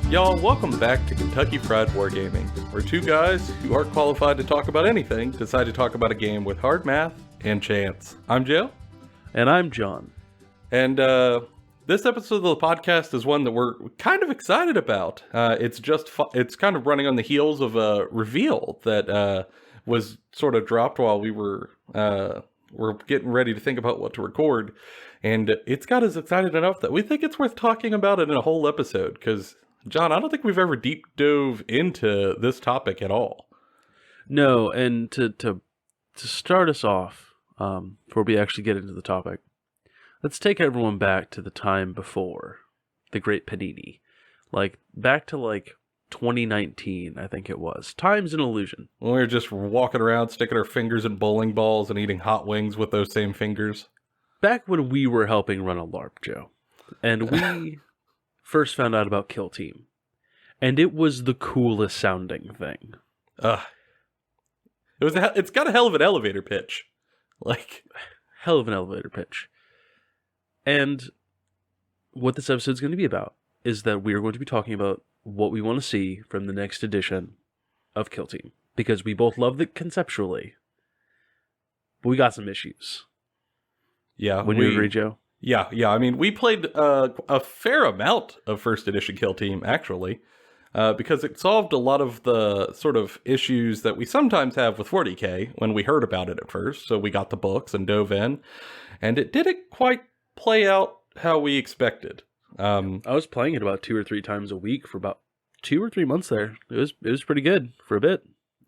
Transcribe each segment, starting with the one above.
Y'all, welcome back to Kentucky Fried Wargaming, where two guys who aren't qualified to talk about anything decide to talk about a game with hard math and chance. I'm Joe. And I'm John. And this episode of the podcast is one that we're kind of excited about. It's kind of running on the heels of a reveal that was sort of dropped while we're getting ready to think about what to record. And it's got us excited enough that we think it's worth talking about it in a whole episode, because John, I don't think we've ever deep dove into this topic at all. No, and to start us off, before we actually get into the topic, let's take everyone back to the time before the Great Panini. Back to 2019, I think it was. Time's an illusion. When we were just walking around, sticking our fingers in bowling balls and eating hot wings with those same fingers. Back when we were helping run a LARP, Joe. And we first found out about Kill Team. And it was the coolest sounding thing. It's got a hell of an elevator pitch. Hell of an elevator pitch. And what this episode's going to be about is that we're going to be talking about what we want to see from the next edition of Kill Team. Because we both love it conceptually. But we got some issues. Yeah. Would you agree, Joe? Yeah. I mean, we played a fair amount of first edition Kill Team, actually, because it solved a lot of the sort of issues that we sometimes have with 40K when we heard about it at first. So we got the books and dove in, and it didn't quite play out how we expected. I was playing it about 2 or 3 times a week for about 2 or 3 months there. It was pretty good for a bit.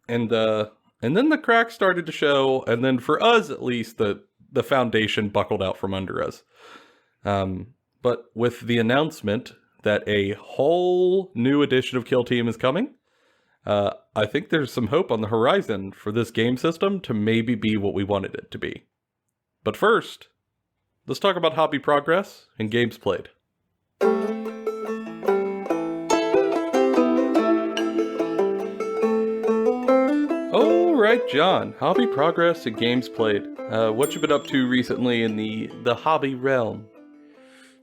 And then the cracks started to show, and then for us at least, the foundation buckled out from under us. But with the announcement that a whole new edition of Kill Team is coming, I think there's some hope on the horizon for this game system to maybe be what we wanted it to be. But first, let's talk about hobby progress and games played. All right, John, hobby progress and games played. What you been up to recently in the hobby realm?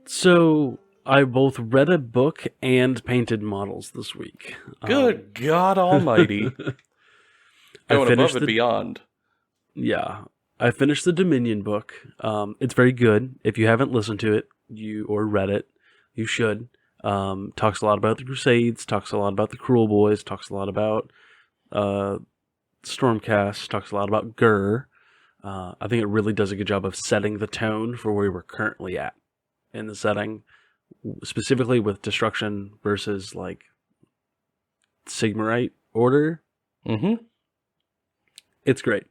So, I both read a book and painted models this week. Good God Almighty. Going above and beyond. Yeah. I finished the Dominion book. It's very good. If you haven't listened to it or read it, you should. Talks a lot about the Crusades, talks a lot about the Cruel Boys, talks a lot about Stormcast, talks a lot about Gur. I think it really does a good job of setting the tone for where we're currently at in the setting, specifically with Destruction versus Sigmarite Order. Mm-hmm. It's great.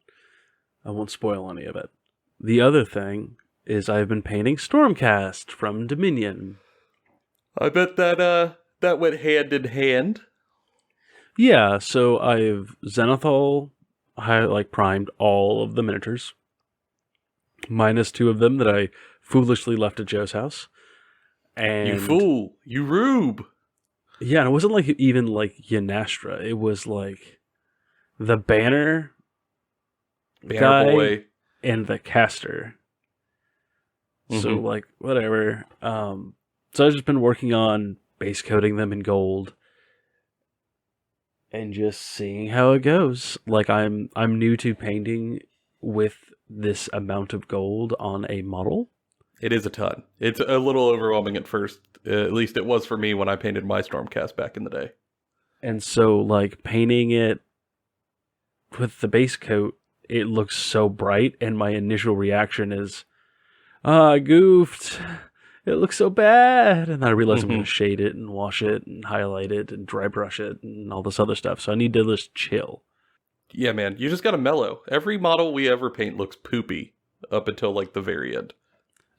I won't spoil any of it. The other thing is I've been painting Stormcast from Dominion. I bet that went hand in hand. Yeah, so I've Zenithal primed all of the miniatures, minus 2 of them that I foolishly left at Joe's house. And you fool! You rube! Yeah, and it wasn't even Yanastra. It was the banner guy boy and the caster. Mm-hmm. So whatever. So I've just been working on base coating them in gold and just seeing how it goes. I'm new to painting with this amount of gold on a model. It is a ton. It's a little overwhelming at first. At least it was for me when I painted my Stormcast back in the day. And so painting it with the base coat, it looks so bright, and my initial reaction is, I goofed. It looks so bad. And then I realize I'm going to shade it and wash it and highlight it and dry brush it and all this other stuff. So I need to just chill. Yeah, man. You just got to mellow. Every model we ever paint looks poopy up until the very end.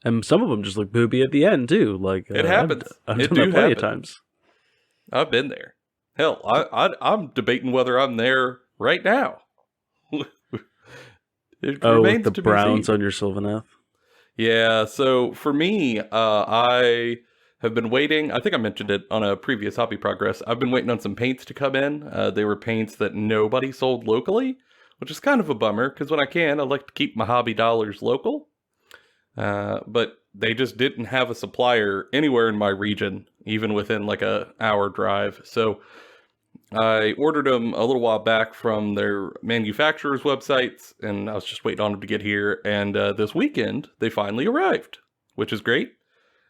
And some of them just look poopy at the end too. It happens. I've done that plenty of times. I've been there. Hell, I'm debating whether I'm there right now. With the browns on your Sylvaneth? Yeah, so for me, I have been waiting. I think I mentioned it on a previous Hobby Progress. I've been waiting on some paints to come in. They were paints that nobody sold locally, which is kind of a bummer, because when I can, I like to keep my hobby dollars local. But they just didn't have a supplier anywhere in my region, even within like a hour drive. So I ordered them a little while back from their manufacturer's websites, and I was just waiting on them to get here. And this weekend, they finally arrived, which is great.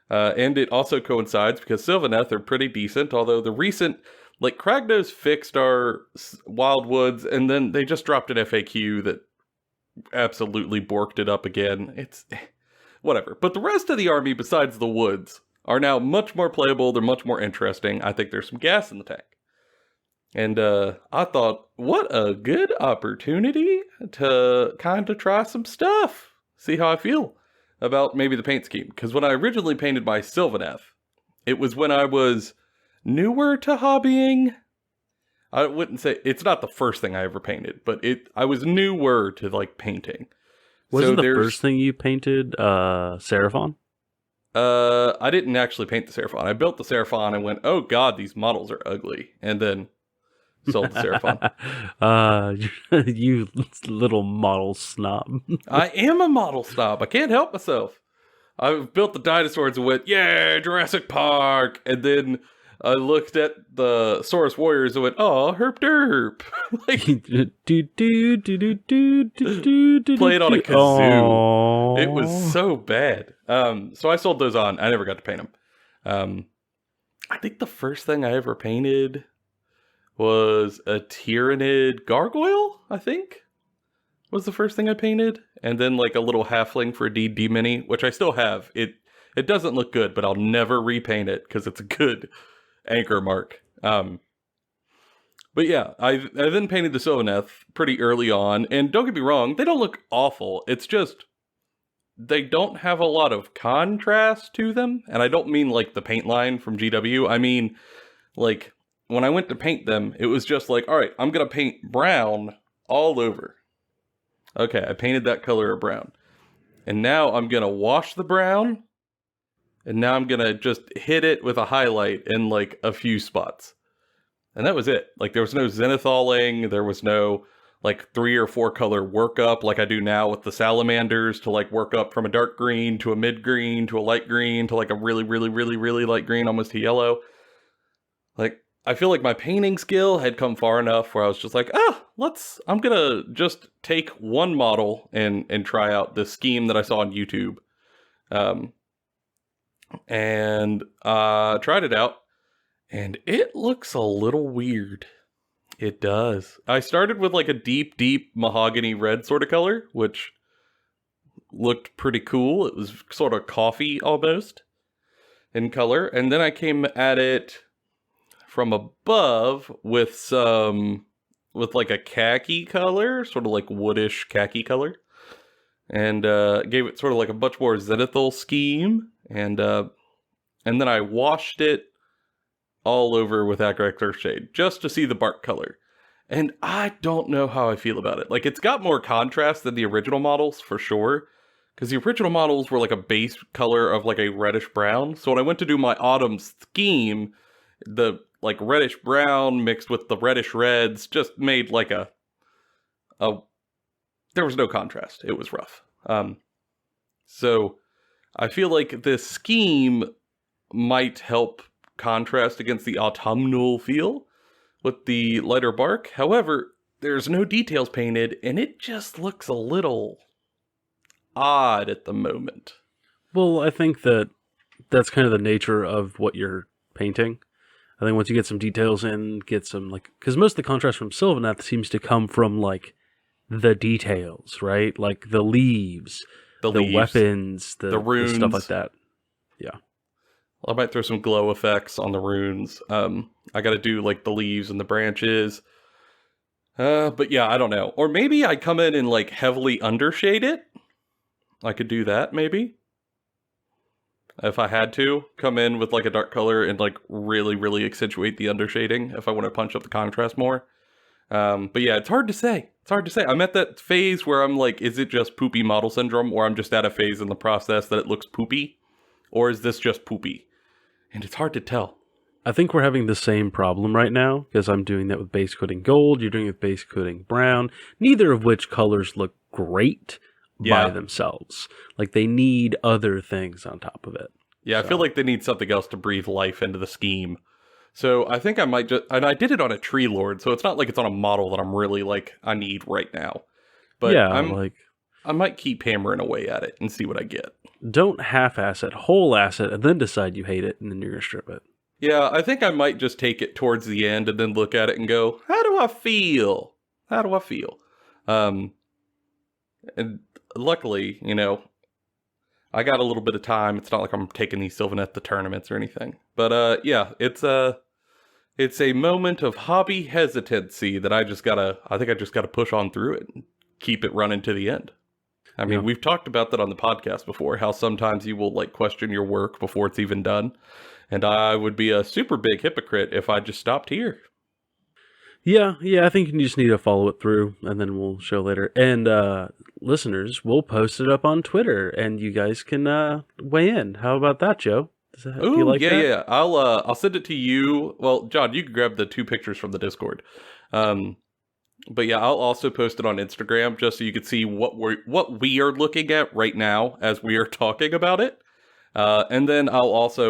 And it also coincides because Sylvaneth are pretty decent, although the recent, like, Kragnos fixed our Wildwoods, and then they just dropped an FAQ that absolutely borked it up again. It's whatever. But the rest of the army, besides the woods, are now much more playable. They're much more interesting. I think there's some gas in the tank. And I thought, what a good opportunity to kind of try some stuff. See how I feel about maybe the paint scheme. Because when I originally painted my Sylvaneth, it was when I was newer to hobbying. I wouldn't say, it's not the first thing I ever painted, but I was newer to, like, painting. Wasn't the first thing you painted Seraphon? I didn't actually paint the Seraphon. I built the Seraphon and went, oh god, these models are ugly. And then sold the Seraphon. You little model snob. I am a model snob. I can't help myself. I built the dinosaurs and went, yeah, Jurassic Park. And then I looked at the Saurus Warriors and went, oh, herp derp. Like, play it on a kazoo. Aww. It was so bad. So I sold those on. I never got to paint them. I think the first thing I ever painted was a Tyrannid Gargoyle, I think, was the first thing I painted. And then like a little halfling for a D mini, which I still have. It doesn't look good, but I'll never repaint it because it's a good anchor mark. But yeah, I then painted the Sylvaneth pretty early on. And don't get me wrong, they don't look awful. It's just, they don't have a lot of contrast to them. And I don't mean like the paint line from GW. I mean, like, when I went to paint them, it was just like, all right, I'm going to paint brown all over. Okay, I painted that color of brown. And now I'm going to wash the brown. And now I'm going to just hit it with a highlight in like a few spots. And that was it. Like, there was no zenithaling. There was no like 3 or 4 color workup like I do now with the salamanders to like work up from a dark green to a mid green to a light green to like a really, really, really, really light green, almost to yellow. Like, I feel like my painting skill had come far enough where I was just like, I'm gonna just take one model and try out this scheme that I saw on YouTube. And tried it out, and it looks a little weird. It does. I started with like a deep, deep mahogany red sort of color, which looked pretty cool. It was sort of coffee almost in color. And then I came at it from above with like a khaki color, sort of like woodish khaki color, and gave it sort of like a much more zenithal scheme, and then I washed it all over with Acrylic Earthshade just to see the bark color, and I don't know how I feel about it. Like, it's got more contrast than the original models for sure, because the original models were like a base color of like a reddish brown. So when I went to do my autumn scheme, the like reddish brown mixed with the reddish reds just made like a there was no contrast. It was rough. So I feel like this scheme might help contrast against the autumnal feel with the lighter bark. However, there's no details painted and it just looks a little odd at the moment. Well, I think that's kind of the nature of what you're painting. I think once you get some details in, get some, like, because most of the contrast from Sylvaneth seems to come from, like, the details, right? Like the leaves, the weapons, the runes, the stuff like that. Yeah. Well, I might throw some glow effects on the runes. I got to do, like, the leaves and the branches. But yeah, I don't know. Or maybe I come in and, like, heavily undershade it. I could do that, maybe. If I had to, come in with like a dark color and like really, really accentuate the undershading if I want to punch up the contrast more. But yeah, it's hard to say. It's hard to say. I'm at that phase where I'm like, is it just poopy model syndrome, or I'm just at a phase in the process that it looks poopy? Or is this just poopy? and it's hard to tell. I think we're having the same problem right now, because I'm doing that with base coating gold, you're doing it with base coating brown, neither of which colors look great by themselves. Like, they need other things on top of it. Yeah, I feel like they need something else to breathe life into the scheme. So I think I might just... And I did it on a Tree Lord, so it's not like it's on a model that I'm really, like, I need right now. But yeah, I might keep hammering away at it and see what I get. Don't half-ass it, whole-ass it, and then decide you hate it, and then you're going to strip it. Yeah, I think I might just take it towards the end and then look at it and go, how do I feel? How do I feel? And luckily, you know, I got a little bit of time. It's not like I'm taking these Sylvaneth to tournaments or anything. But yeah, it's a moment of hobby hesitancy that I think I just gotta push on through it and keep it running to the end. I mean, we've talked about that on the podcast before, how sometimes you will like question your work before it's even done. And I would be a super big hypocrite if I just stopped here. Yeah, I think you just need to follow it through, and then we'll show later. And listeners, we'll post it up on Twitter, and you guys can weigh in. How about that, Joe? Do you like that? Yeah. I'll send it to you. Well, John, you can grab the 2 pictures from the Discord. But yeah, I'll also post it on Instagram just so you can see what we are looking at right now as we are talking about it. And then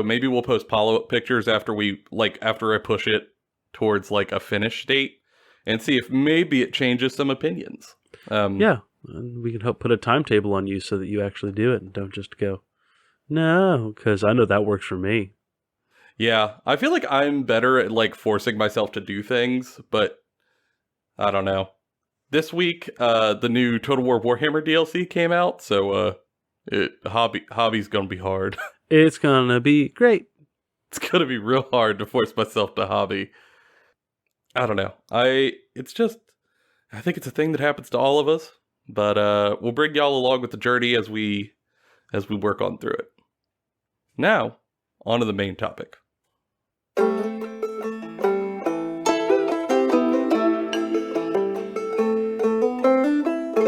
maybe we'll post follow-up pictures after I push it towards like a finish state and see if maybe it changes some opinions. Yeah, and we can help put a timetable on you so that you actually do it and don't just go, no, because I know that works for me. Yeah, I feel like I'm better at like forcing myself to do things, but I don't know. This week, the new Total War Warhammer DLC came out, so hobby's gonna be hard. It's gonna be great. It's gonna be real hard to force myself to hobby. I don't know. I think it's a thing that happens to all of us, but we'll bring y'all along with the journey as we work on through it. Now, on to the main topic.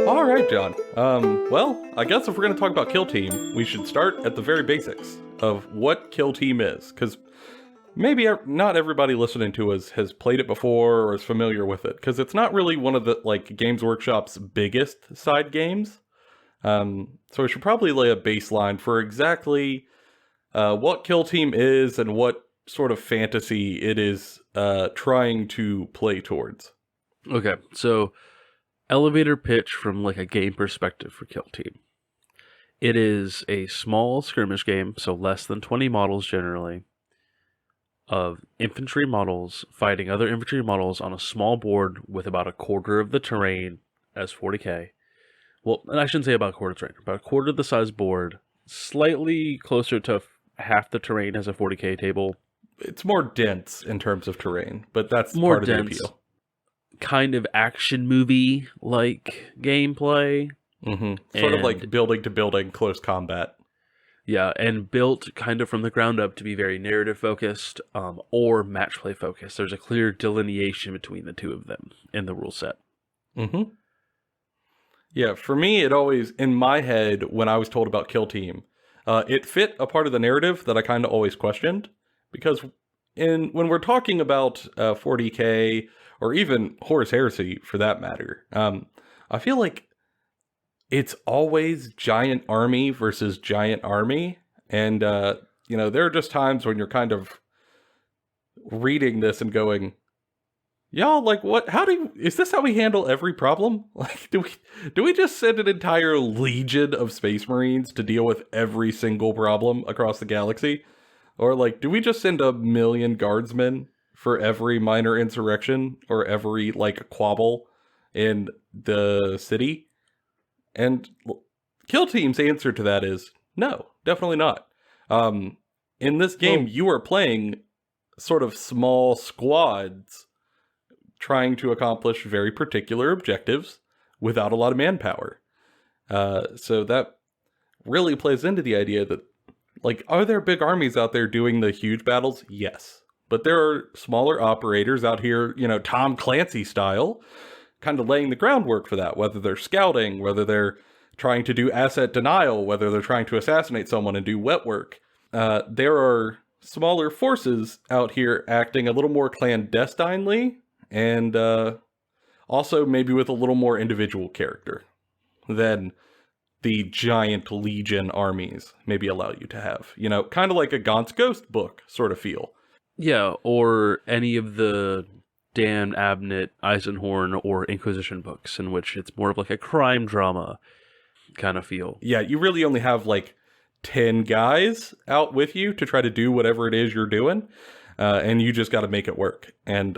All right, John. Well, I guess if we're going to talk about Kill Team, we should start at the very basics of what Kill Team is, because maybe not everybody listening to us has played it before or is familiar with it, because it's not really one of the like Games Workshop's biggest side games. So we should probably lay a baseline for exactly what Kill Team is and what sort of fantasy it is trying to play towards. Okay, so elevator pitch from like a game perspective for Kill Team. It is a small skirmish game, so less than 20 models generally, of infantry models fighting other infantry models on a small board with about a quarter of the terrain as 40k. Well, I shouldn't say about a quarter of the terrain, about a quarter of the size board, slightly closer to half the terrain as a 40k table. It's more dense in terms of terrain, but that's more part dense, of the appeal. Kind of action movie like gameplay. Mm-hmm. Sort of like building to building close combat. Yeah, and built kind of from the ground up to be very narrative focused or match play focused. There's a clear delineation between the two of them in the rule set. Mm-hmm. Yeah, for me, it always, in my head, when I was told about Kill Team, it fit a part of the narrative that I kind of always questioned. Because when we're talking about 40k, or even Horus Heresy for that matter, I feel like it's always giant army versus giant army. And, there are just times when you're kind of reading this and going, y'all, like, what? Is this how we handle every problem? Like, do we just send an entire legion of Space Marines to deal with every single problem across the galaxy? Or, like, do we just send 1 million guardsmen for every minor insurrection or every, like, quabble in the city? And Kill Team's answer to that is, no, definitely not. In this game, you are playing sort of small squads trying to accomplish very particular objectives without a lot of manpower. So that really plays into the idea that, like, are there big armies out there doing the huge battles? Yes. But there are smaller operators out here, Tom Clancy style, kind of laying the groundwork for that, whether they're scouting, whether they're trying to do asset denial, whether they're trying to assassinate someone and do wet work. There are smaller forces out here acting a little more clandestinely, and also maybe with a little more individual character than the giant legion armies maybe allow you to have. You know, kind of like a Gaunt's Ghost book sort of feel. Yeah, or any of the Dan Abnett, Eisenhorn, or Inquisition books, in which it's more of like a crime drama kind of feel. Yeah, you really only have like 10 guys out with you to try to do whatever it is you're doing, and you just got to make it work. And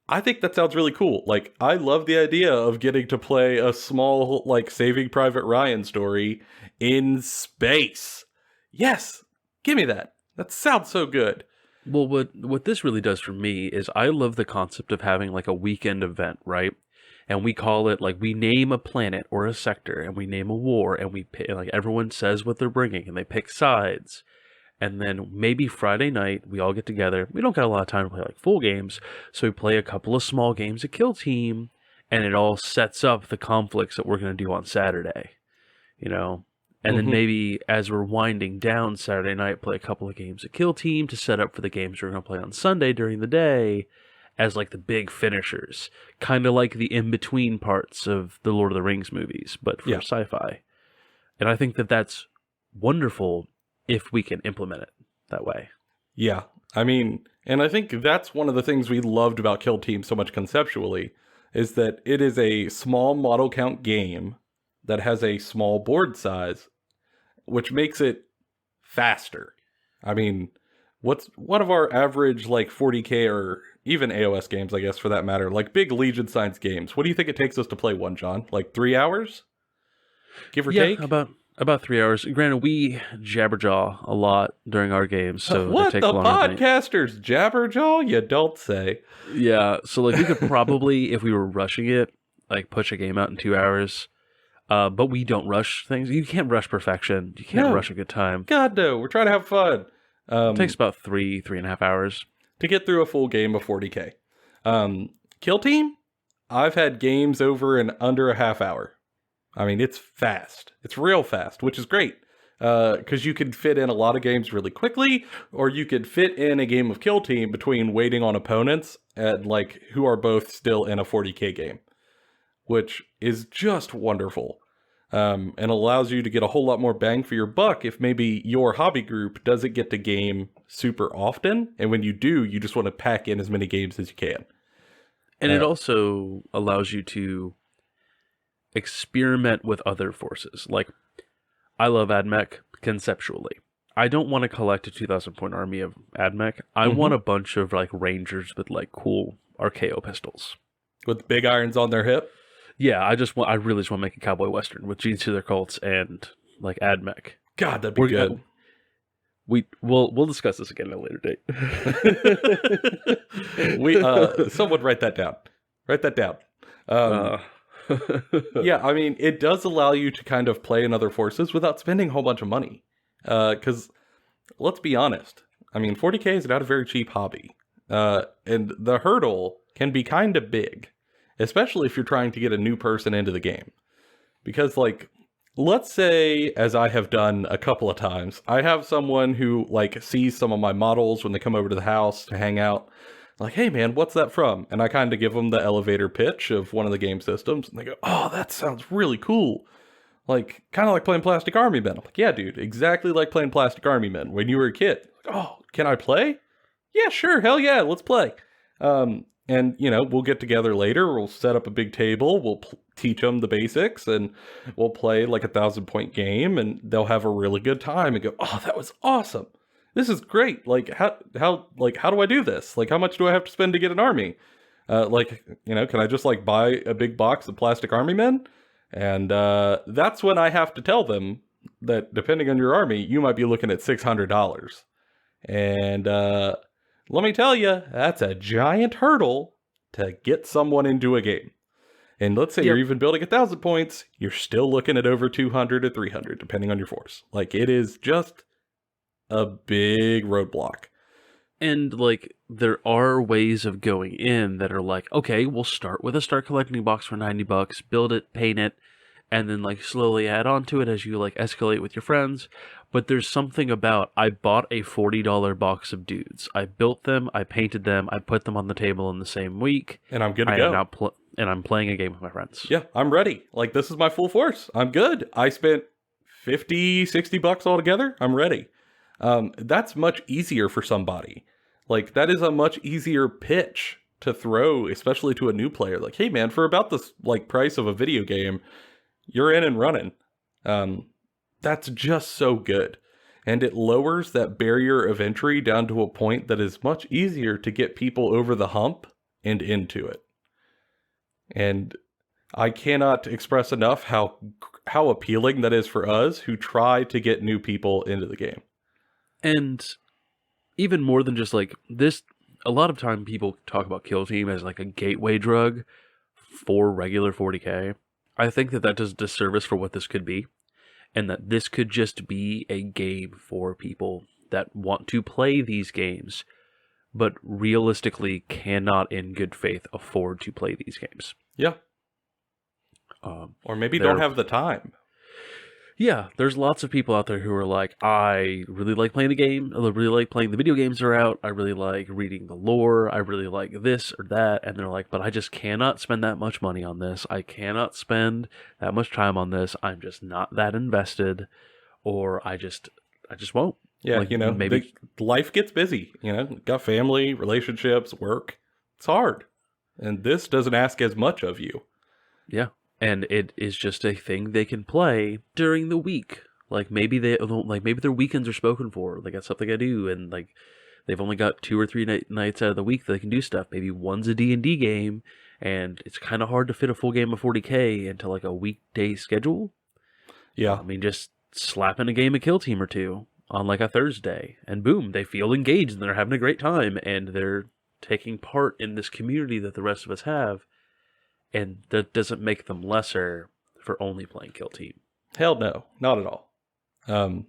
I think that sounds really cool. Like, I love the idea of getting to play a small, like, Saving Private Ryan story in space. Yes, give me that. That sounds so good. Well, what this really does for me is I love the concept of having like a weekend event, right? And we call it like we name a planet or a sector, and we name a war, and we pick, like everyone says what they're bringing, and they pick sides. And then maybe Friday night, we all get together. We don't got a lot of time to play like full games, so we play a couple of small games of Kill Team, and it all sets up the conflicts that we're going to do on Saturday, you know? And then maybe as we're winding down Saturday night, play a couple of games of Kill Team to set up for the games we're going to play on Sunday during the day as like the big finishers. Kind of like the in-between parts of the Lord of the Rings movies, but for sci-fi. And I think that that's wonderful if we can implement it that way. Yeah, I mean, and I think that's one of the things we loved about Kill Team so much conceptually, is that it is a small model count game that has a small board size, which makes it faster. I mean, what's one of our average like 40K or even AOS games, I guess, for that matter, like big Legion Science games, what do you think it takes us to play one, John? Like 3 hours? Give or take? About 3 hours. Granted, we jabberjaw a lot during our games, so what they take the longer podcasters jabberjaw? You don't say. Yeah, so like we could probably, if we were rushing it, like push a game out in 2 hours. But we don't rush things. You can't rush perfection. You can't rush a good time. God no, we're trying to have fun. It takes about 3.5 hours to get through a full game of 40K. Kill Team, I've had games over in under a half hour. I mean, it's fast. It's real fast, which is great. Because you can fit in a lot of games really quickly, or you could fit in a game of Kill Team between waiting on opponents and like who are both still in a 40K game, which is just wonderful. And allows you to get a whole lot more bang for your buck if maybe your hobby group doesn't get to game super often, and when you do, you just want to pack in as many games as you can. And it also allows you to experiment with other forces. Like, I love AdMech conceptually. I don't want to collect a 2,000 point army of AdMech. I want a bunch of like rangers with like cool Archaeo pistols. With big irons on their hip? Yeah, I really just want to make a cowboy western with Gene Stealer Colts and like AdMech. God, that'd be good. We'll discuss this again at a later date. Someone write that down. Write that down. Yeah, I mean, it does allow you to kind of play in other forces without spending a whole bunch of money. Because, let's be honest, I mean, 40K is not a very cheap hobby. And the hurdle can be kind of big, especially if you're trying to get a new person into the game. Because, like, let's say, as I have done a couple of times, I have someone who, like, sees some of my models when they come over to the house to hang out. Like, hey man, what's that from? And I kind of give them the elevator pitch of one of the game systems, and they go, oh, that sounds really cool. Like, kind of like playing Plastic Army Men. I'm like, yeah, dude, exactly like playing Plastic Army Men when you were a kid. Like, oh, can I play? Yeah, sure, hell yeah, let's play. And, you know, we'll get together later, we'll set up a big table, we'll teach them the basics, and we'll play like a 1,000-point game, and they'll have a really good time and go, oh, that was awesome. This is great. Like, how do I do this? Like, how much do I have to spend to get an army? Like, you know, can I just like buy a big box of Plastic Army Men? And that's when I have to tell them that depending on your army, you might be looking at $600. And let me tell you, that's a giant hurdle to get someone into a game. And let's say you're even building 1,000 points, you're still looking at over 200 to 300, depending on your force. Like, it is just a big roadblock. And like, there are ways of going in that are like, okay, we'll start with a start collecting box for $90, build it, paint it, and then like slowly add on to it as you like escalate with your friends. But there's something about, I bought a $40 box of dudes. I built them, I painted them, I put them on the table in the same week. And I'm good to I go. am now and I'm playing a game with my friends. Yeah, I'm ready. Like, this is my full force. I'm good. I spent 50, 60 bucks altogether. I'm ready. That's much easier for somebody. Like, that is a much easier pitch to throw, especially to a new player. Like, hey man, for about this like price of a video game, you're in and running. That's just so good. And it lowers that barrier of entry down to a point that is much easier to get people over the hump and into it. And I cannot express enough how appealing that is for us who try to get new people into the game. And even more than just like this, a lot of time people talk about Kill Team as like a gateway drug for regular 40K. I think that does a disservice for what this could be. And that this could just be a game for people that want to play these games, but realistically cannot in good faith afford to play these games. Yeah. Or maybe don't have the time. Yeah, there's lots of people out there who are like, I really like playing the game. I really like playing the video games that are out. I really like reading the lore. I really like this or that. And they're like, but I just cannot spend that much money on this. I cannot spend that much time on this. I'm just not that invested. Or I just won't. Yeah, like, maybe life gets busy. Got family, relationships, work. It's hard. And this doesn't ask as much of you. Yeah. And it is just a thing they can play during the week. Like maybe their weekends are spoken for. They got stuff they gotta do, and like they've only got 2 or 3 nights out of the week that they can do stuff. Maybe one's a D&D game, and it's kind of hard to fit a full game of 40K into like a weekday schedule. Yeah, I mean, just slap in a game of Kill Team or two on like a Thursday, and boom, they feel engaged and they're having a great time, and they're taking part in this community that the rest of us have. And that doesn't make them lesser for only playing Kill Team. Hell no, not at all. And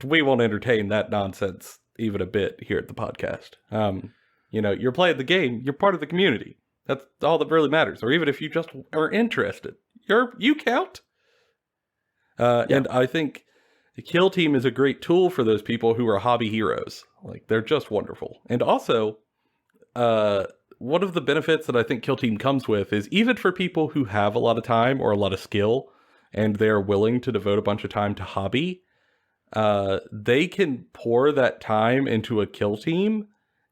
we won't entertain that nonsense even a bit here at the podcast. You're playing the game, you're part of the community. That's all that really matters. Or even if you just are interested, you count. Yeah. And I think the Kill Team is a great tool for those people who are hobby heroes. Like, they're just wonderful. And also, one of the benefits that I think Kill Team comes with is even for people who have a lot of time or a lot of skill and they're willing to devote a bunch of time to hobby, they can pour that time into a Kill Team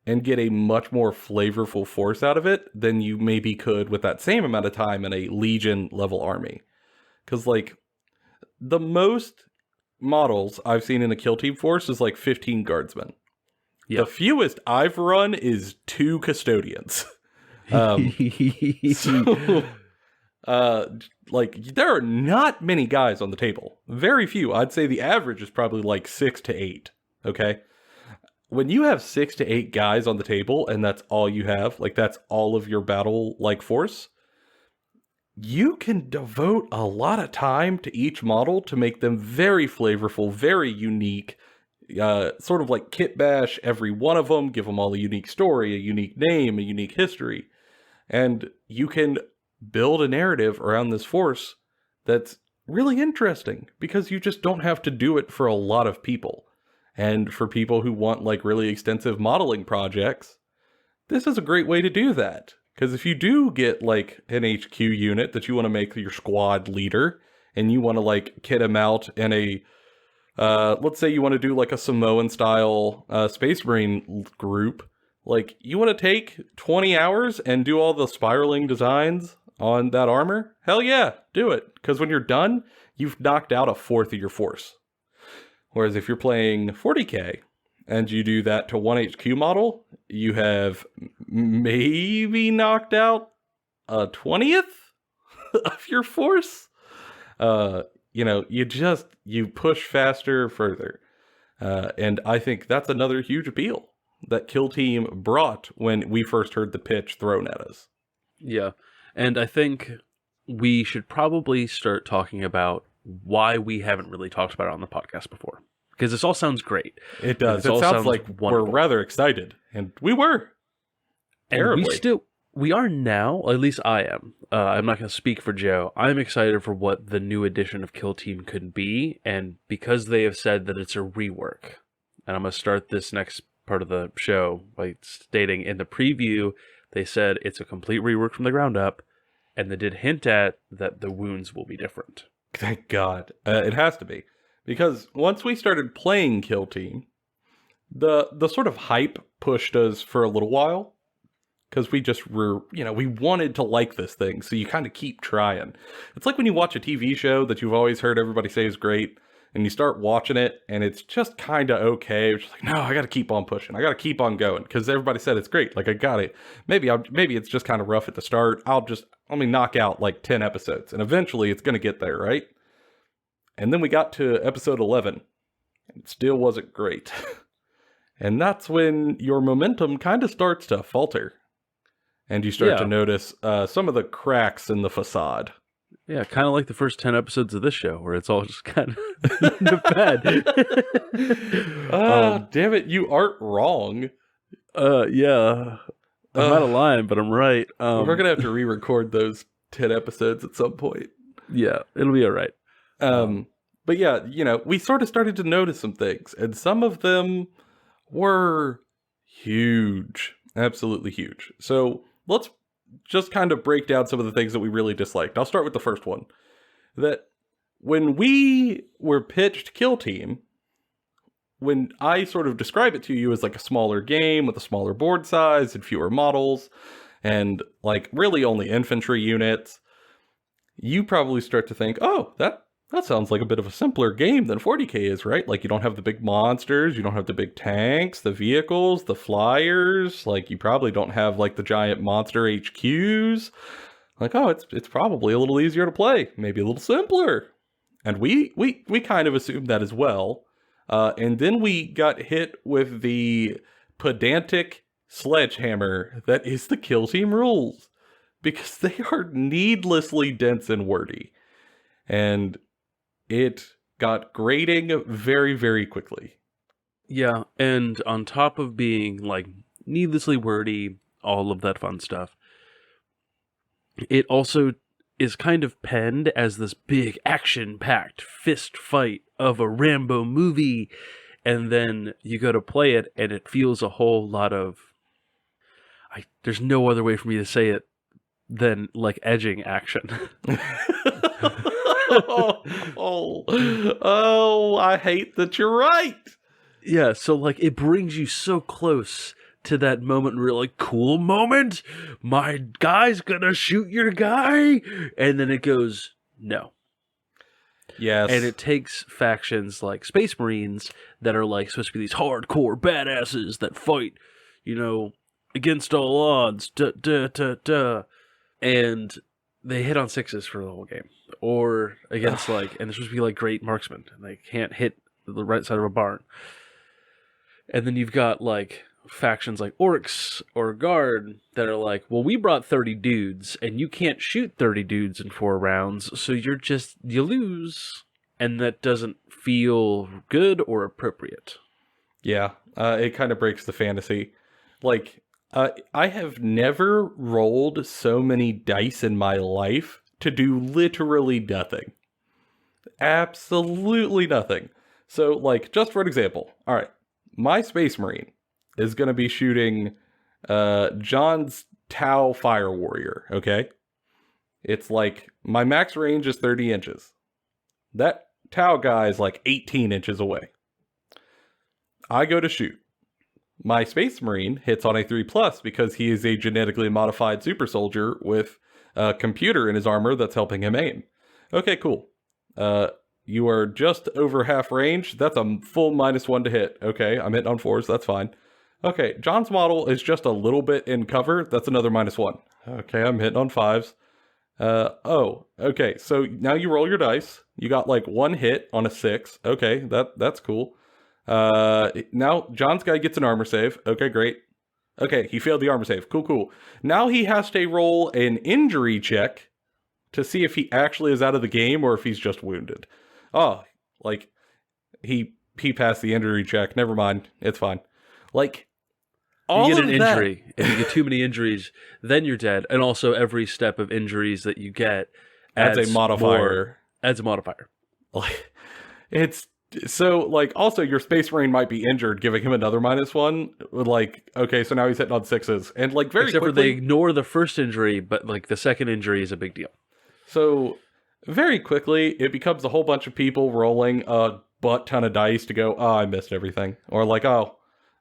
and get a much more flavorful force out of it than you maybe could with that same amount of time in a Legion level army. Because like the most models I've seen in a Kill Team force is like 15 guardsmen. Yep. The fewest I've run is 2 custodians. There are not many guys on the table. Very few. I'd say the average is probably like 6 to 8. Okay? When you have 6 to 8 guys on the table and that's all you have, like that's all of your battle like force, you can devote a lot of time to each model to make them very flavorful, very unique. Sort of like kit bash every one of them, give them all a unique story, a unique name, a unique history. And you can build a narrative around this force that's really interesting because you just don't have to do it for a lot of people. And for people who want like really extensive modeling projects, this is a great way to do that. Because if you do get like an HQ unit that you want to make your squad leader and you want to like kit him out in a let's say you want to do like a Samoan style Space Marine group. Like, you want to take 20 hours and do all the spiraling designs on that armor? Hell yeah, do it. Because when you're done, you've knocked out a fourth of your force. Whereas if you're playing 40K and you do that to one HQ model, you have maybe knocked out a 20th of your force. You push faster, further. And I think that's another huge appeal that Kill Team brought when we first heard the pitch thrown at us. Yeah. And I think we should probably start talking about why we haven't really talked about it on the podcast before. Because this all sounds great. It does. It sounds like wonderful. We're rather excited. And we were. And We are now, at least I am. I'm not going to speak for Joe. I'm excited for what the new edition of Kill Team could be, and because they have said that it's a rework, and I'm going to start this next part of the show by stating in the preview, they said it's a complete rework from the ground up, and they did hint at that the wounds will be different. Thank God. It has to be. Because once we started playing Kill Team, the sort of hype pushed us for a little while. Because we just were, we wanted to like this thing, so you kind of keep trying. It's like when you watch a TV show that you've always heard everybody say is great, and you start watching it, and it's just kind of okay. It's just like, no, I got to keep on pushing. I got to keep on going, because everybody said it's great. Like, I got it. Maybe it's just kind of rough at the start. Let me knock out like 10 episodes, and eventually it's going to get there, right? And then we got to episode 11, and it still wasn't great. And that's when your momentum kind of starts to falter. And you start to notice some of the cracks in the facade. Yeah, kind of like the first 10 episodes of this show, where it's all just kind of bad. Damn it, you aren't wrong. Yeah. I'm out of line, but I'm right. We're going to have to re-record those 10 episodes at some point. Yeah, it'll be all right. But yeah, we sort of started to notice some things, and some of them were huge. Absolutely huge. So let's just kind of break down some of the things that we really disliked. I'll start with the first one. That when we were pitched Kill Team, when I sort of describe it to you as like a smaller game with a smaller board size and fewer models, and like really only infantry units, you probably start to think, oh, that sounds like a bit of a simpler game than 40k is, right? Like, you don't have the big monsters, you don't have the big tanks, the vehicles, the flyers, like, you probably don't have, like, the giant monster HQs. Like, oh, it's probably a little easier to play, maybe a little simpler. And we kind of assumed that as well. And then we got hit with the pedantic sledgehammer that is the Kill Team rules. Because they are needlessly dense and wordy. And it got grating very, very quickly. Yeah, and on top of being, like, needlessly wordy, all of that fun stuff, it also is kind of penned as this big action-packed fist fight of a Rambo movie, and then you go to play it, and it feels a whole lot of... there's no other way for me to say it than, like, edging action. I hate that you're right. Yeah, so like it brings you so close to that moment where you're like, cool moment, my guy's gonna shoot your guy, and then it goes, no. Yes. And it takes factions like Space Marines that are like supposed to be these hardcore badasses that fight, against all odds, and they hit on sixes for the whole game. Or against and they're supposed to be like great marksmen, and they can't hit the right side of a barn. And then you've got like factions like Orcs or Guard that are like, well, we brought 30 dudes, and you can't shoot 30 dudes in 4 rounds, so you lose. And that doesn't feel good or appropriate. Yeah, it kind of breaks the fantasy. Like, I have never rolled so many dice in my life to do literally nothing. Absolutely nothing. So, like, just for an example, all right, my Space Marine is going to be shooting John's Tau Fire Warrior, okay? It's like, my max range is 30 inches. That Tau guy is like 18 inches away. I go to shoot. My Space Marine hits on a 3+ because he is a genetically modified super soldier with a computer in his armor that's helping him aim. Okay, cool. You are just over half range. That's a full -1 to hit. Okay, I'm hitting on 4s. That's fine. Okay, John's model is just a little bit in cover. That's another -1. Okay, I'm hitting on 5s. Okay, so now you roll your dice. You got like 1 hit on a 6. Okay, that's cool. Now John's guy gets an armor save. Okay, great. Okay, he failed the armor save. Cool. Now he has to roll an injury check to see if he actually is out of the game or if he's just wounded. Oh, like, he passed the injury check. Never mind. It's fine. Like, all you get of an that. injury. If you get too many injuries, then you're dead. And also, every step of injuries that you get adds a modifier. Adds a modifier. Like, it's so like also your Space Marine might be injured, giving him another -1. Like, okay, so now he's hitting on 6s, and like very Except quickly, for they ignore the first injury, but like the second injury is a big deal. So very quickly, it becomes a whole bunch of people rolling a butt ton of dice to go, oh, I missed everything, or like, oh,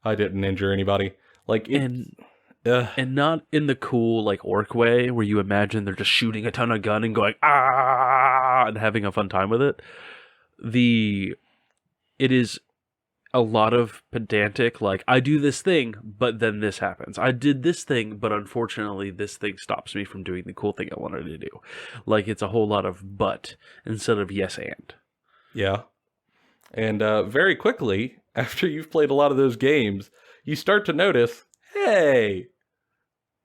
I didn't injure anybody. Like it, And not in the cool like orc way where you imagine they're just shooting a ton of gun and going ah and having a fun time with it. It is a lot of pedantic, like, I do this thing, but then this happens. I did this thing, but unfortunately this thing stops me from doing the cool thing I wanted to do. Like, it's a whole lot of but instead of yes and. Yeah. And very quickly, after you've played a lot of those games, you start to notice, hey,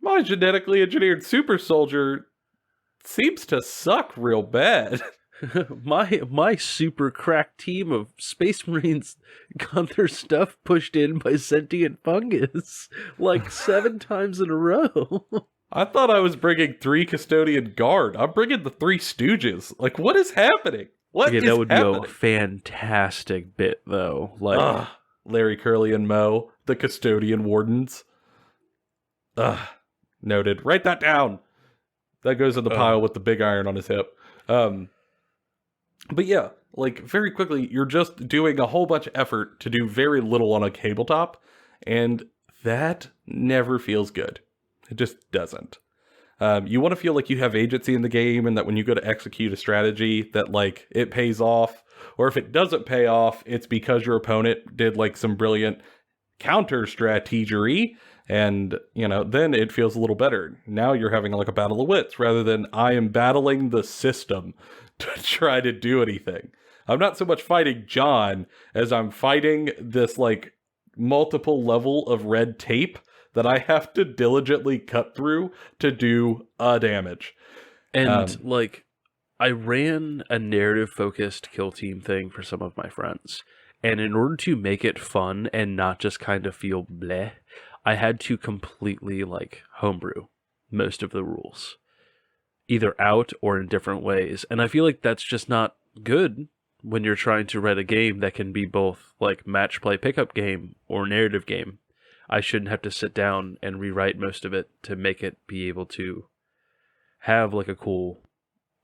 my genetically engineered super soldier seems to suck real bad. my super crack team of Space Marines got their stuff pushed in by sentient fungus like 7 times in a row. I thought I was bringing 3 Custodian Guard. I'm bringing the 3 Stooges. Like, what is happening? What is that would happening? be a fantastic bit, though. Like Larry, Curly, and Moe, the Custodian Wardens. Noted. Write that down. That goes in the pile with the big iron on his hip. But yeah, like, very quickly, you're just doing a whole bunch of effort to do very little on a tabletop, and that never feels good. It just doesn't. You want to feel like you have agency in the game, and that when you go to execute a strategy, that, like, it pays off. Or if it doesn't pay off, it's because your opponent did, like, some brilliant counter-strategery, and, you know, then it feels a little better. Now you're having, like, a battle of wits, rather than I am battling the system to try to do anything. I'm not so much fighting John as I'm fighting this, like, multiple level of red tape that I have to diligently cut through to do a damage. And, like, I ran a narrative-focused kill team thing for some of my friends. And in order to make it fun and not just kind of feel bleh, I had to completely, like, homebrew most of the rules. Either out or in different ways. And I feel like that's just not good when you're trying to write a game that can be both, like, match play pickup game or narrative game. I shouldn't have to sit down and rewrite most of it to make it be able to have, like, a cool,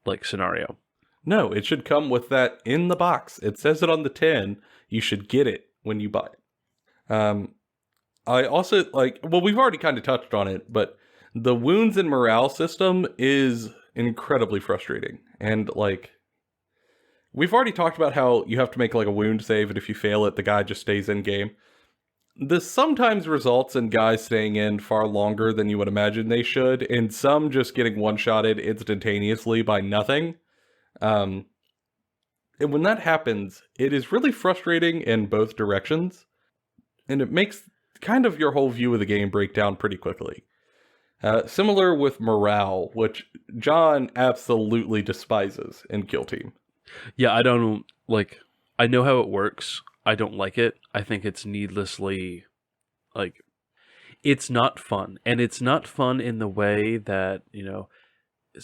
like, scenario. No, it should come with that in the box. It says it on the tin. You should get it when you buy it. I also, like, well, we've already kind of touched on it, but the wounds and morale system is incredibly frustrating. And, like, we've already talked about how you have to make, like, a wound save, and if you fail it, the guy just stays in game. This sometimes results in guys staying in far longer than you would imagine they should, and some just getting one-shotted instantaneously by nothing. And when that happens, it is really frustrating in both directions, and it makes kind of your whole view of the game break down pretty quickly. Similar with morale, which John absolutely despises in Kill Team. Yeah, I don't, like, I know how it works. I don't like it. I think it's needlessly, like, it's not fun. And it's not fun in the way that, you know,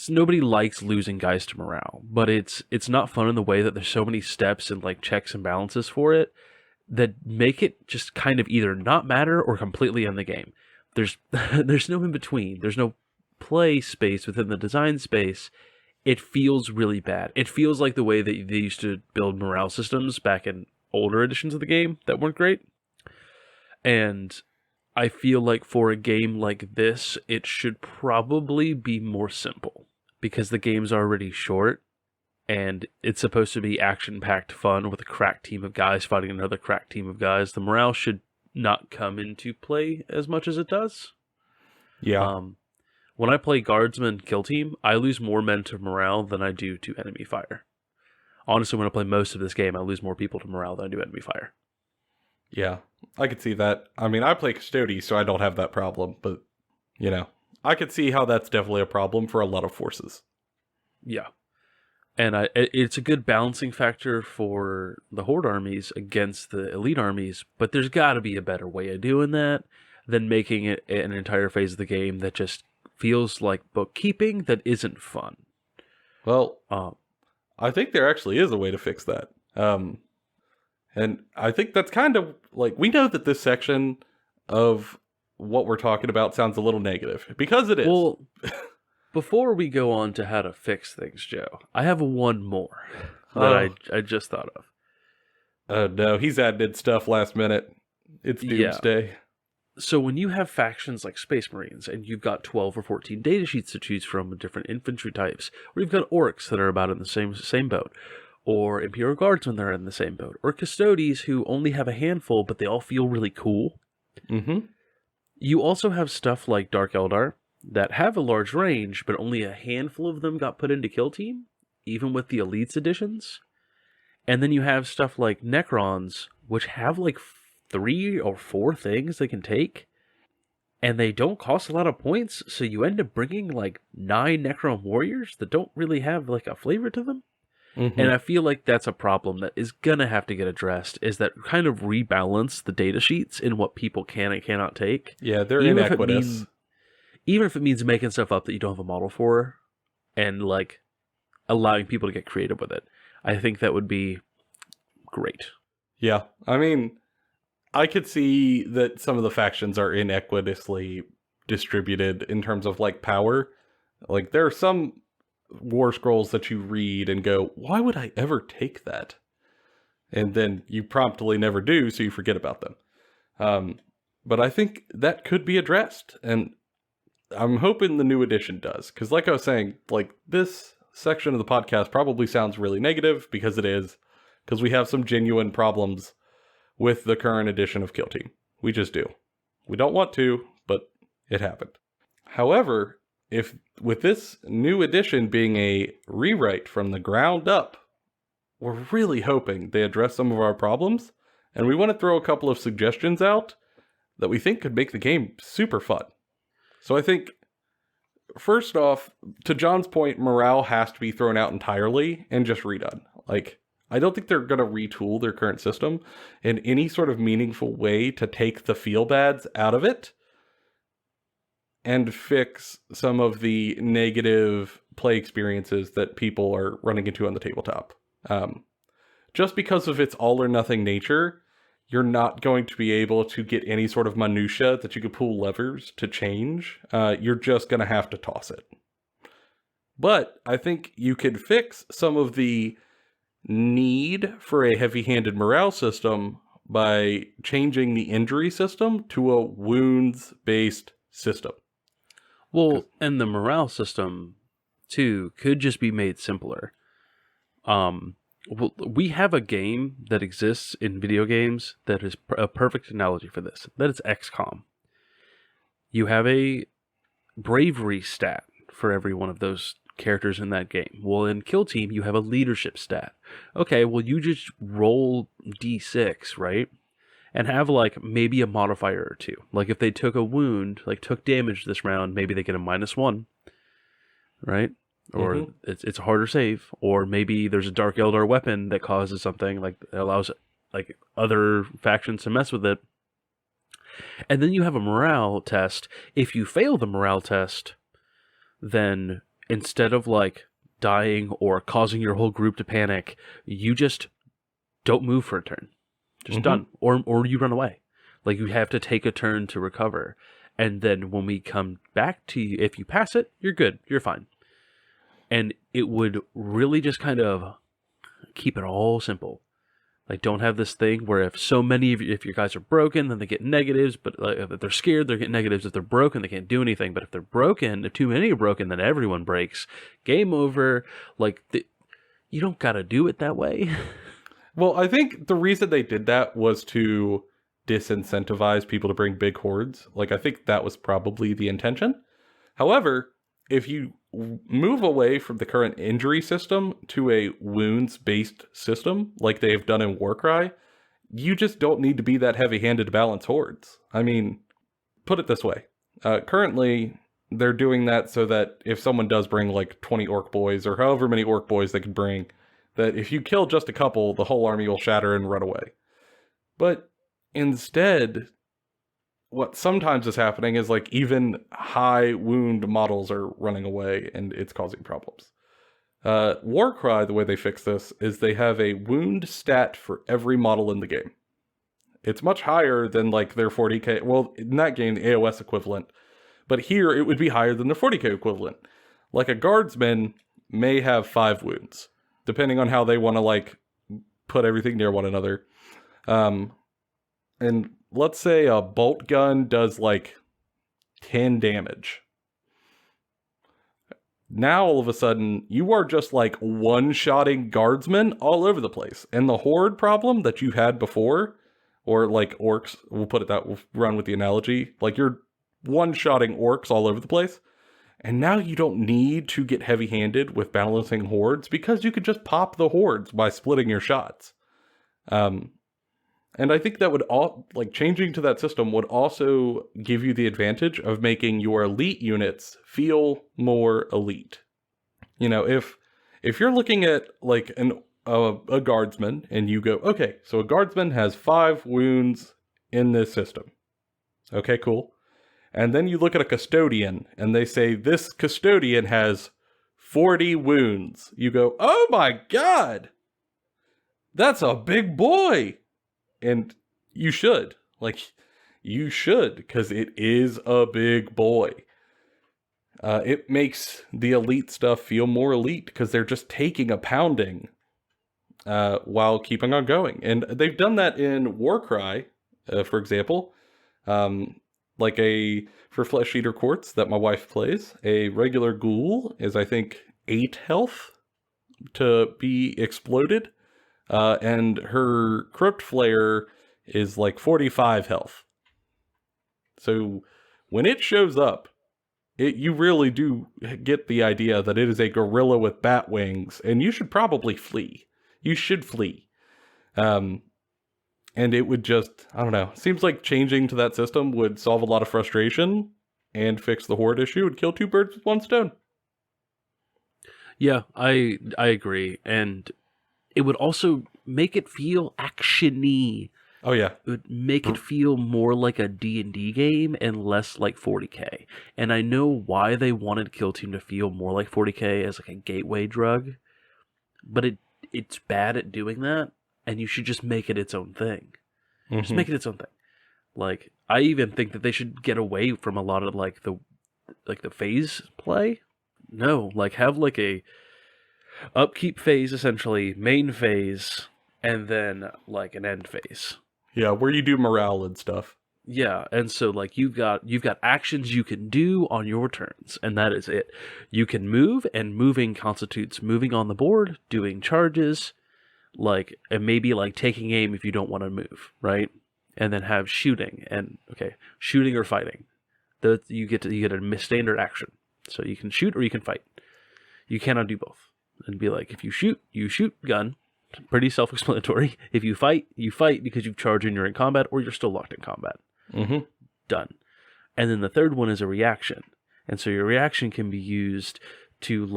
nobody likes losing guys to morale. But it's not fun in the way that there's so many steps and, like, checks and balances for it that make it just kind of either not matter or completely in the game. There's no in between. There's no play space within the design space. It feels really bad. It feels like the way that they used to build morale systems back in older editions of the game that weren't great. And I feel like for a game like this, it should probably be more simple because the game's already short and it's supposed to be action-packed fun with a crack team of guys fighting another crack team of guys. The morale should not come into play as much as it does. Yeah. When I play Guardsman Kill Team, I lose more men to morale than I do to enemy fire. Honestly, when I play most of this game, I lose more people to morale than I do enemy fire. Yeah, I could see that. I mean, I play Custody, so I don't have that problem, but, you know, I could see how that's definitely a problem for a lot of forces. Yeah. And it's a good balancing factor for the Horde armies against the elite armies, but there's got to be a better way of doing that. than making it an entire phase of the game that just feels like bookkeeping that isn't fun. Well, I think there actually is a way to fix that. And I think that's kind of like, we know that this section of what we're talking about sounds a little negative, because it is. Well, before we go on to how to fix things, Joe, I have one more that I just thought of. Oh no, he's added stuff last minute. It's doomsday. So when you have factions like Space Marines, and you've got 12 or 14 datasheets to choose from with different infantry types, or you've got orcs that are about in the same boat, or Imperial Guardsmen that are in the same boat, or Custodes who only have a handful, but they all feel really cool. Mm-hmm. You also have stuff like Dark Eldar that have a large range, but only a handful of them got put into Kill Team, even with the Elites editions. And then you have stuff like Necrons, which have like 3 or 4 things they can take, and they don't cost a lot of points, so you end up bringing like 9 Necron warriors that don't really have like a flavor to them. Mm-hmm. And I feel like that's a problem that is gonna have to get addressed, is that kind of rebalance the data sheets in what people can and cannot take. Yeah, they're inequitous. Even if it means making stuff up that you don't have a model for, and like allowing people to get creative with it, I think that would be great. Yeah, I mean, I could see that some of the factions are inequitously distributed in terms of like power. Like, there are some war scrolls that you read and go, why would I ever take that? And then you promptly never do, so you forget about them. But I think that could be addressed, and I'm hoping the new edition does. Because like I was saying, like, this section of the podcast probably sounds really negative, because it is. Because we have some genuine problems with the current edition of Kill Team. We just do. We don't want to, but it happened. However, if with this new edition being a rewrite from the ground up, we're really hoping they address some of our problems, and we want to throw a couple of suggestions out that we think could make the game super fun. So I think, first off, to John's point, morale has to be thrown out entirely and just redone. Like, I don't think they're going to retool their current system in any sort of meaningful way to take the feel-bads out of it and fix some of the negative play experiences that people are running into on the tabletop. Just because of its all-or-nothing nature, you're not going to be able to get any sort of minutia that you could pull levers to change. You're just going to have to toss it. But I think you could fix some of the need for a heavy-handed morale system by changing the injury system to a wounds-based system. Well, and the morale system, too, could just be made simpler. Well, we have a game that exists in video games that is a perfect analogy for this. That is XCOM. You have a bravery stat for every one of those characters in that game. Well, in Kill Team, you have a leadership stat. Okay, well, you just roll d6, right? And have, like, maybe a modifier or 2. Like, if they took a wound, like, took damage this round, maybe they get a -1, right? Or it's a harder save. Or maybe there's a Dark Eldar weapon that causes something, like, that allows, like, other factions to mess with it. And then you have a morale test. If you fail the morale test, then instead of, like, dying or causing your whole group to panic, you just don't move for a turn. Just done. Or you run away. Like, you have to take a turn to recover. And then when we come back to you, if you pass it, you're good. You're fine. And it would really just kind of keep it all simple. Like, don't have this thing where if your guys are broken, then they get negatives. But if they're scared, they get negatives. If they're broken, they can't do anything. But if they're broken, if too many are broken, then everyone breaks. Game over. Like, you don't gotta do it that way. Well, I think the reason they did that was to disincentivize people to bring big hordes. Like, I think that was probably the intention. However, if you move away from the current injury system to a wounds-based system, like they've done in Warcry, you just don't need to be that heavy-handed to balance hordes. I mean, put it this way. Currently, they're doing that so that if someone does bring like 20 orc boys, or however many orc boys they could bring, that if you kill just a couple, the whole army will shatter and run away. But instead, what sometimes is happening is like even high wound models are running away and it's causing problems. Warcry, the way they fix this is they have a wound stat for every model in the game. It's much higher than like their 40k. Well, in that game, the AOS equivalent. But here it would be higher than the 40k equivalent. Like a guardsman may have 5 wounds, depending on how they want to like put everything near one another. And let's say a bolt gun does like 10 damage. Now all of a sudden you are just like one-shotting guardsmen all over the place. And the horde problem that you had before, or like orcs, we'll run with the analogy, like you're one-shotting orcs all over the place. And now you don't need to get heavy-handed with balancing hordes because you could just pop the hordes by splitting your shots. And I think that would changing to that system would also give you the advantage of making your elite units feel more elite. You know, if you're looking at like a guardsman and you go, okay, so a guardsman has 5 wounds in this system. Okay, cool. And then you look at a custodian and they say this custodian has 40 wounds. You go, oh my God, that's a big boy. And you should, because it is a big boy. It makes the elite stuff feel more elite because they're just taking a pounding while keeping on going. And they've done that in Warcry, for example. For Flesh Eater Quartz that my wife plays, a regular ghoul is, I think, 8 health to be exploded. And her Crypt Flare is like 45 health. So when it shows up, you really do get the idea that it is a gorilla with bat wings, and you should probably flee. You should flee. And it would just, I don't know, seems like changing to that system would solve a lot of frustration and fix the horde issue and kill 2 birds with 1 stone. Yeah, I agree. And it would also make it feel action-y. Oh, yeah. It would make it feel more like a D&D game and less like 40k. And I know why they wanted Kill Team to feel more like 40k as like a gateway drug, but it's bad at doing that, and you should just make it its own thing. Mm-hmm. Just make it its own thing. Like, I even think that they should get away from a lot of like the phase play. No, like have like a upkeep phase, essentially, main phase, and then like an end phase. Yeah, where you do morale and stuff. Yeah, and so like you've got actions you can do on your turns, and that is it. You can move, and moving constitutes moving on the board, doing charges, and maybe like taking aim if you don't want to move, right? And then have shooting, and shooting or fighting. You get a standard action, so you can shoot or you can fight. You cannot do both. And be like, if you shoot, gun. Pretty self-explanatory. If you fight because you've charged and you're in combat, or you're still locked in combat. Mm-hmm. Done. And then the third one is a reaction. And so your reaction can be used to,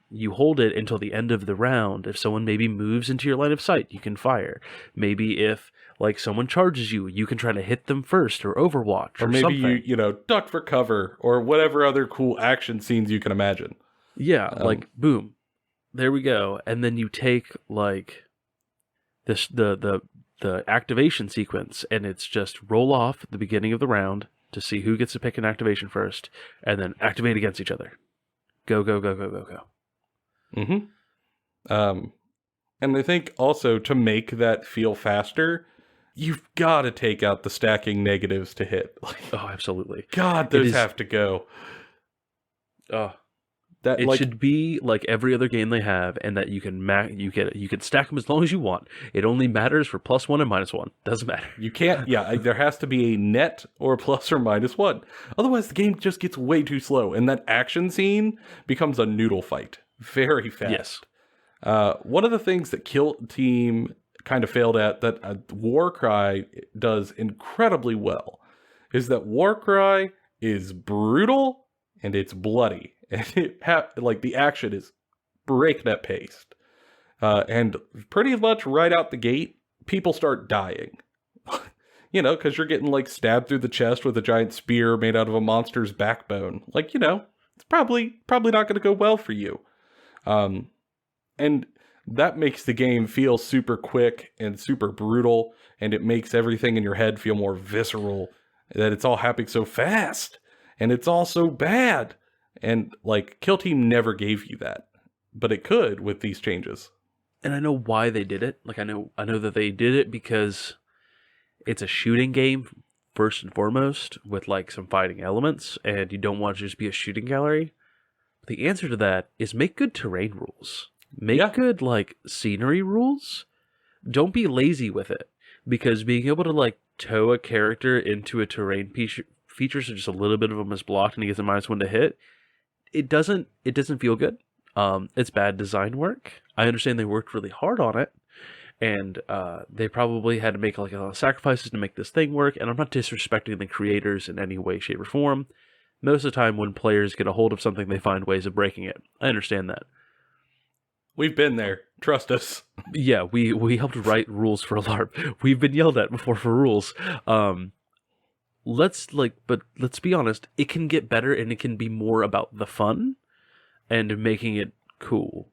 you hold it until the end of the round. If someone maybe moves into your line of sight, you can fire. Maybe if, someone charges you, you can try to hit them first, or overwatch, or maybe something. you duck for cover, or whatever other cool action scenes you can imagine. Yeah, boom. There we go. And then you take the activation sequence, and it's just roll off at the beginning of the round to see who gets to pick an activation first, and then activate against each other. Go, go, go, go, go, go. Mm-hmm. And I think also to make that feel faster, you've got to take out the stacking negatives to hit. Oh, absolutely. God, those have to go. It should be like every other game they have, and that you can stack them as long as you want. It only matters for +1 and -1. Doesn't matter. You can't. Yeah, there has to be a net or plus or -1. Otherwise, the game just gets way too slow, and that action scene becomes a noodle fight very fast. Yes. One of the things that Kill Team kind of failed at that Warcry does incredibly well is that Warcry is brutal and it's bloody. And the action is breakneck paced. And pretty much right out the gate, people start dying. You know, because you're getting like stabbed through the chest with a giant spear made out of a monster's backbone. Like, you know, it's probably not going to go well for you. And that makes the game feel super quick and super brutal, and it makes everything in your head feel more visceral, that it's all happening so fast, and it's all so bad. And, like, Kill Team never gave you that, but it could with these changes. And I know why they did it. Like, I know that they did it because it's a shooting game, first and foremost, with, like, some fighting elements, and you don't want to just be a shooting gallery. The answer to that is make good terrain rules. Make good, like, scenery rules. Don't be lazy with it. Because being able to, like, tow a character into a terrain feature so just a little bit of him is blocked and he gets a -1 to hit, it doesn't feel good. It's bad design work. I understand they worked really hard on it. And they probably had to make, like, a lot of sacrifices to make this thing work. And I'm not disrespecting the creators in any way, shape, or form. Most of the time when players get a hold of something, they find ways of breaking it. I understand that. We've been there. Trust us. Yeah, we helped write rules for LARP. We've been yelled at before for rules. Let's be honest, it can get better and it can be more about the fun and making it cool.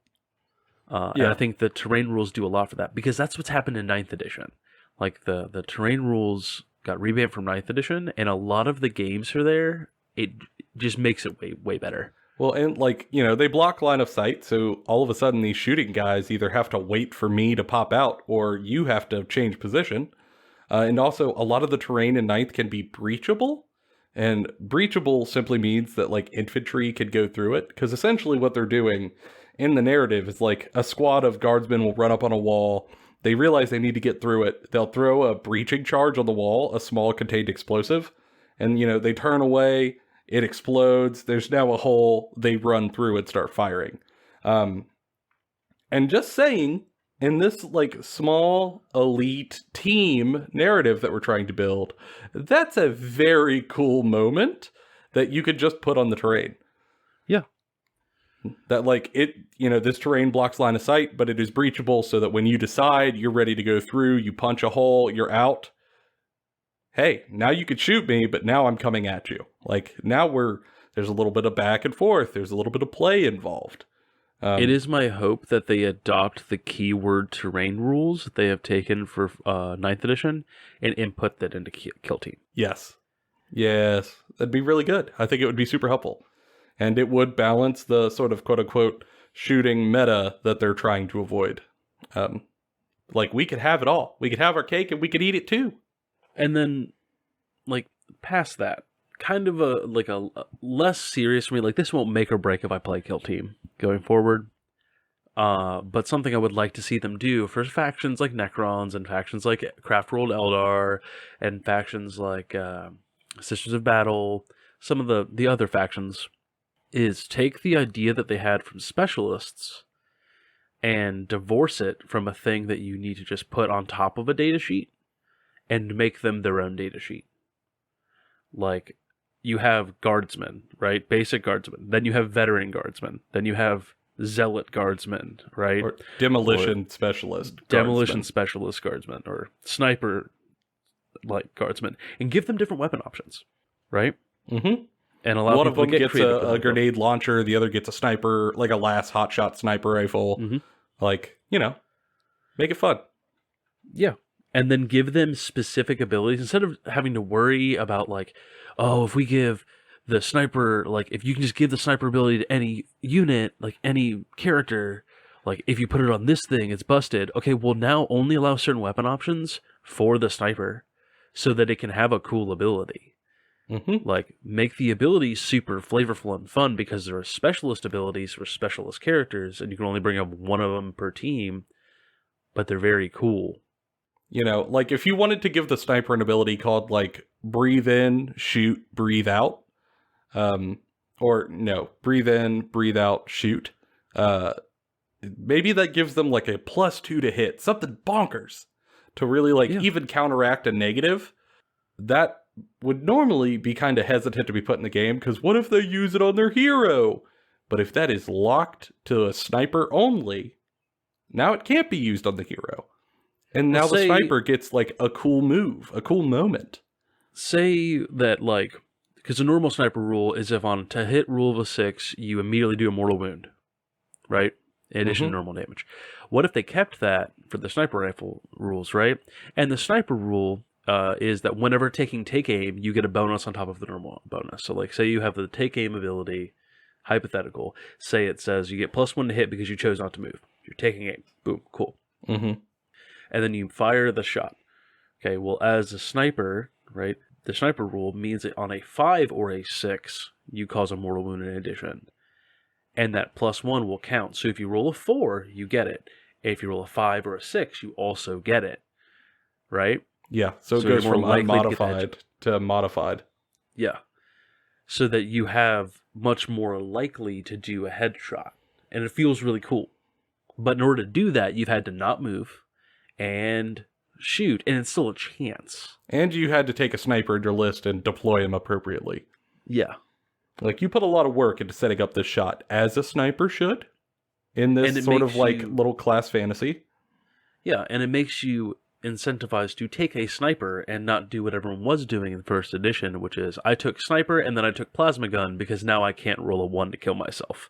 And I think the terrain rules do a lot for that, because that's what's happened in 9th edition. Like, the terrain rules got revamped from 9th edition, and a lot of the games are there. It just makes it way better. Well, and, like, you know, they block line of sight, so all of a sudden these shooting guys either have to wait for me to pop out, or you have to change position. And also, a lot of the terrain in 9th can be breachable, and breachable simply means that, like, infantry could go through it, because essentially what they're doing in the narrative is, like, a squad of guardsmen will run up on a wall, they realize they need to get through it, they'll throw a breaching charge on the wall, a small contained explosive, and, you know, they turn away, it explodes, there's now a hole, they run through and start firing. And just saying, in this, like, small, elite team narrative that we're trying to build, that's a very cool moment that you could just put on the terrain. Yeah. That, like, it, you know, this terrain blocks line of sight, but it is breachable so that when you decide you're ready to go through, you punch a hole, you're out. Hey, now you could shoot me, but now I'm coming at you. Like, now there's a little bit of back and forth. There's a little bit of play involved. It is my hope that they adopt the keyword terrain rules that they have taken for 9th edition and input that into Kill Team. Yes. That'd be really good. I think it would be super helpful. And it would balance the sort of quote-unquote shooting meta that they're trying to avoid. Like, we could have it all. We could have our cake and we could eat it too. And then, like, past that, kind of a less serious for me, like, this won't make or break if I play Kill Team going forward. But something I would like to see them do for factions like Necrons and factions like Craft World Eldar and factions like Sisters of Battle, some of the other factions, is take the idea that they had from specialists and divorce it from a thing that you need to just put on top of a datasheet and make them their own datasheet. Like, you have guardsmen, right? Basic guardsmen. Then you have veteran guardsmen. Then you have zealot guardsmen, right? Or demolition specialist. Demolition specialist guardsmen. Or sniper, like, guardsmen. And give them different weapon options, right? Mm-hmm. And allow one of people them to get gets a grenade launcher, the other gets a sniper, like a last hotshot sniper rifle. Mm-hmm. Like, you know, make it fun. Yeah. And then give them specific abilities instead of having to worry about, like, oh, if we give the sniper, like, if you can just give the sniper ability to any unit, like any character, like, if you put it on this thing, it's busted. Okay, well, now only allow certain weapon options for the sniper so that it can have a cool ability. Mm-hmm. Like, make the abilities super flavorful and fun because there are specialist abilities for specialist characters, and you can only bring up one of them per team, but they're very cool. You know, like, if you wanted to give the sniper an ability called, like, breathe in, shoot, breathe out, or, no, breathe in, breathe out, shoot, maybe that gives them, like, a +2 to hit, something bonkers, to really, like, even counteract a negative. That would normally be kind of hesitant to be put in the game, because what if they use it on their hero? But if that is locked to a sniper only, now it can't be used on the hero. And now Let's the say- sniper gets like a cool move, a cool moment. Say that, like, because the normal sniper rule is if on to hit rule of a 6, you immediately do a mortal wound, right? In addition to normal damage. What if they kept that for the sniper rifle rules, right? And the sniper rule is that whenever taking take aim, you get a bonus on top of the normal bonus. So, like, say you have the take aim ability, hypothetical. Say it says you get +1 to hit because you chose not to move. You're taking aim. Boom, cool. Mm-hmm. And then you fire the shot. Okay, well, as a sniper, right, the sniper rule means that on a 5 or a 6, you cause a mortal wound in addition. And that +1 will count. So if you roll a 4, you get it. If you roll a 5 or a 6, you also get it. Right? Yeah, so it So you're goes more from likely to get the unmodified to modified. Yeah. So that you have much more likely to do a headshot. And it feels really cool. But in order to do that, you've had to not move and shoot. And it's still a chance. And you had to take a sniper in your list and deploy him appropriately. Yeah. Like, you put a lot of work into setting up this shot, as a sniper should, in And this it sort of, makes like, you- little class fantasy. Yeah, and it makes you incentivized to take a sniper and not do what everyone was doing in the first edition, which is I took sniper and then I took plasma gun because now I can't roll a 1 to kill myself.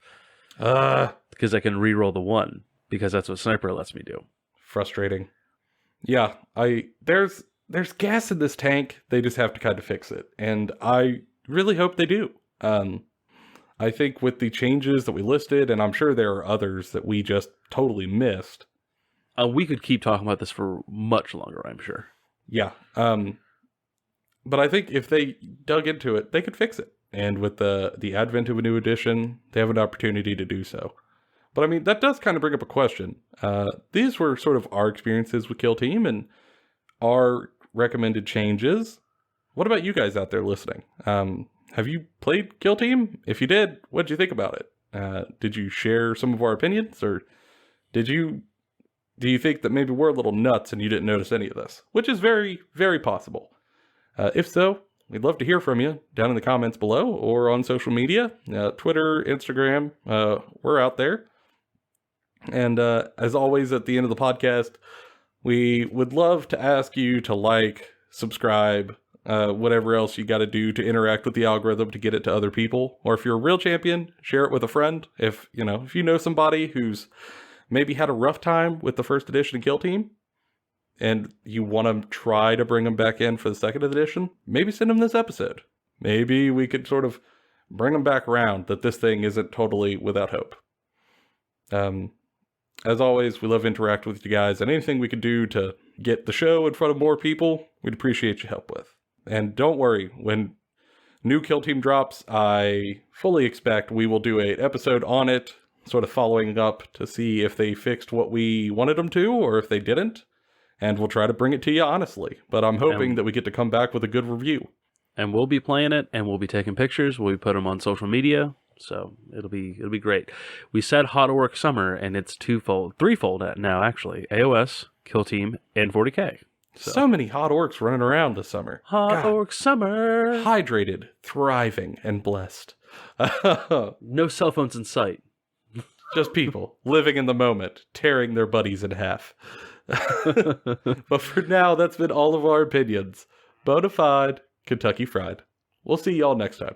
Because I can re-roll the 1, because that's what sniper lets me do. Frustrating. Yeah, there's gas in this tank. They just have to kind of fix it. And I really hope they do. I think with the changes that we listed, and I'm sure there are others that we just totally missed. We could keep talking about this for much longer, I'm sure. Yeah. But I think if they dug into it, they could fix it. And with the advent of a new edition, they have an opportunity to do so. But I mean, that does kind of bring up a question. These were sort of our experiences with Kill Team and our recommended changes. What about you guys out there listening? Have you played Kill Team? If you did, what did you think about it? Did you share some of our opinions, or do you think that maybe we're a little nuts and you didn't notice any of this? Which is very, very possible. If so, we'd love to hear from you down in the comments below or on social media, Twitter, Instagram. We're out there. And as always, at the end of the podcast, we would love to ask you to like, subscribe, whatever else you got to do to interact with the algorithm to get it to other people. Or if you're a real champion, share it with a friend. If you know somebody who's maybe had a rough time with the first edition of Kill Team, and you want to try to bring them back in for the second edition, maybe send them this episode. Maybe we could sort of bring them back around that this thing isn't totally without hope. As always, we love to interact with you guys, and anything we could do to get the show in front of more people, we'd appreciate your help with. And don't worry, when new Kill Team drops, I fully expect we will do an episode on it, sort of following up to see if they fixed what we wanted them to, or if they didn't. And we'll try to bring it to you honestly. But I'm hoping that we get to come back with a good review. And we'll be playing it, and we'll be taking pictures. We'll be putting them on social media. So it'll be great. We said Hot Orc Summer, and it's threefold now actually. AOS, Kill Team, and 40K. So many hot orcs running around this summer. Hot Orc Summer. Hydrated, thriving, and blessed. No cell phones in sight. Just people living in the moment, tearing their buddies in half. But for now, that's been all of our opinions. Bonafide, Kentucky Fried. We'll see y'all next time.